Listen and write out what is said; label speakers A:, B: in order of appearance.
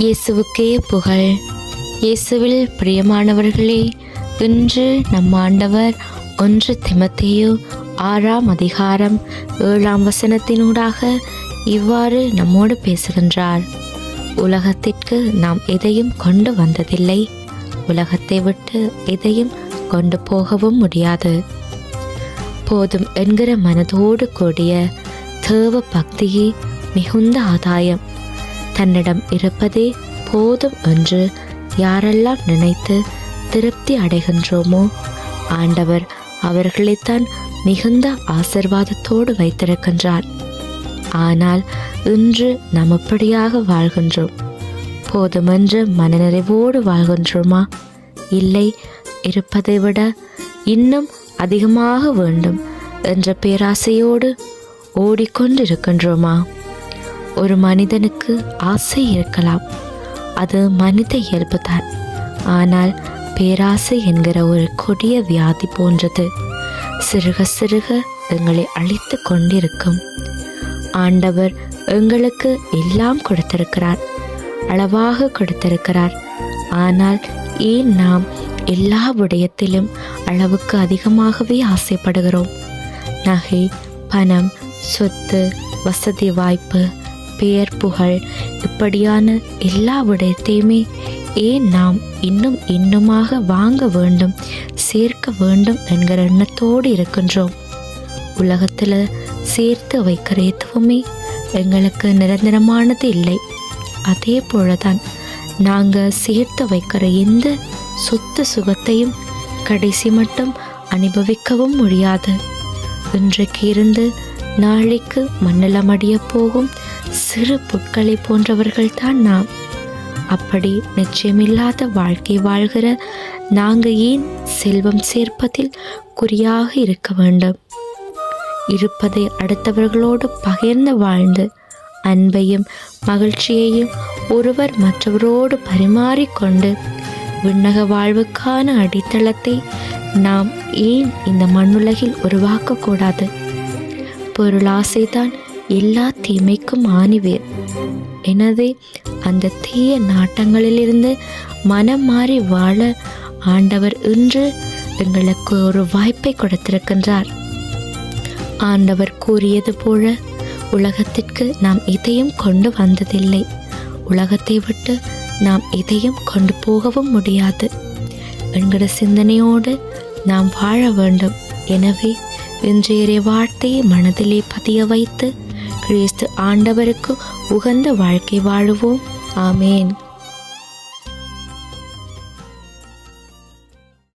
A: இயேசுவுக்கே புகழ். இயேசுவில் பிரியமானவர்களே, இன்று நம் ஆண்டவர் 1 தீமோத்தேயு 6ஆம் அதிகாரம் 7ஆம் வசனத்தினூடாக இவ்வாறு நம்மோடு பேசுகின்றார். உலகத்திற்கு நாம் எதையும் கொண்டு வந்ததில்லை, உலகத்தை விட்டு எதையும் கொண்டு போகவும் முடியாது. போதும் என்கிற மனதோடு கூடிய தேவ பக்தியே மிகுந்த ஆதாயம். தன்னிடம் இருப்பதே போதும் என்று யாரெல்லாம் நினைத்து திருப்தி அடைகின்றோமோ, ஆண்டவர் அவர்களைத்தான் மிகுந்த ஆசீர்வாதத்தோடு வைத்திருக்கின்றார். ஆனால் இன்று நாம் எப்படியாக வாழ்கின்றோம்? போதுமென்று மனநிறைவோடு வாழ்கின்றோமா? இல்லை, இருப்பதை விட இன்னும் அதிகமாக வேண்டும் என்ற பேராசையோடு ஓடிக்கொண்டிருக்கின்றோமா? ஒரு மனிதனுக்கு ஆசை இருக்கலாம், அது மனித இயல்புதான். ஆனால் பேராசை என்கிற ஒரு கொடிய வியாதி போன்றது. சிறுக சிறுக எங்களை அழித்து கொண்டிருக்கும். ஆண்டவர் எங்களுக்கு எல்லாம் கொடுத்திருக்கிறார், அளவாக கொடுத்திருக்கிறார். ஆனால் ஏன் நாம் எல்லா விடயத்திலும் அளவுக்கு அதிகமாகவே ஆசைப்படுகிறோம்? நகை, பணம், சொத்து, வசதி வாய்ப்பு, பெயர், புகழ், இப்படியான எல்லா விடயத்தையுமே ஏன் நாம் இன்னுமாக வாங்க வேண்டும், சேர்க்க வேண்டும் என்கிற எண்ணத்தோடு இருக்கின்றோம்? உலகத்தில் சேர்த்து வைக்கிற எதுவுமே எங்களுக்கு நிரந்தரமானது இல்லை. அதே போலதான் நாங்கள் சேர்த்து வைக்கிற எந்த சொத்து சுகத்தையும் கடைசி மட்டும் அனுபவிக்கவும் முடியாது. இன்றைக்கு இருந்து நாளைக்கு மண்ணலமடிய போகும் சிறு புட்களை போன்றவர்கள்தான் நாம். அப்படி நிச்சயமில்லாத வாழ்க்கை வாழ்கிற நாங்கள் ஏன் செல்வம் சேர்ப்பதில் குறியாக இருக்க வேண்டும்? இருப்பதை அடுத்தவர்களோடு பகிர்ந்து வாழ்ந்து அன்பையும் மகிழ்ச்சியையும் ஒருவர் மற்றவரோடு பரிமாறிக்கொண்டு விண்ணக வாழ்வுக்கான அடித்தளத்தை நாம் ஏன் இந்த மண்ணுலகில் உருவாக்கக்கூடாது? பொருளாசைதான் எல்லா தீமைக்கும் ஆணிவேர். எனவே அந்த தீய நாட்டங்களிலிருந்து மனம் மாறி வாழ ஆண்டவர் இன்று எங்களுக்கு ஒரு வாய்ப்பை கொடுத்திருக்கின்றார். ஆண்டவர் கூறியது போல உலகத்திற்கு நாம் எதையும் கொண்டு வந்ததில்லை, உலகத்தை விட்டு நாம் எதையும் கொண்டு போகவும் முடியாது என்கிற சிந்தனையோடு நாம் வாழ வேண்டும். எனவே இன்றைய வார்த்தையை மனதிலே பதிய வைத்து கிறிஸ்து ஆண்டவருக்கு உகந்த வாழ்க்கை வாழுவோம். ஆமேன்.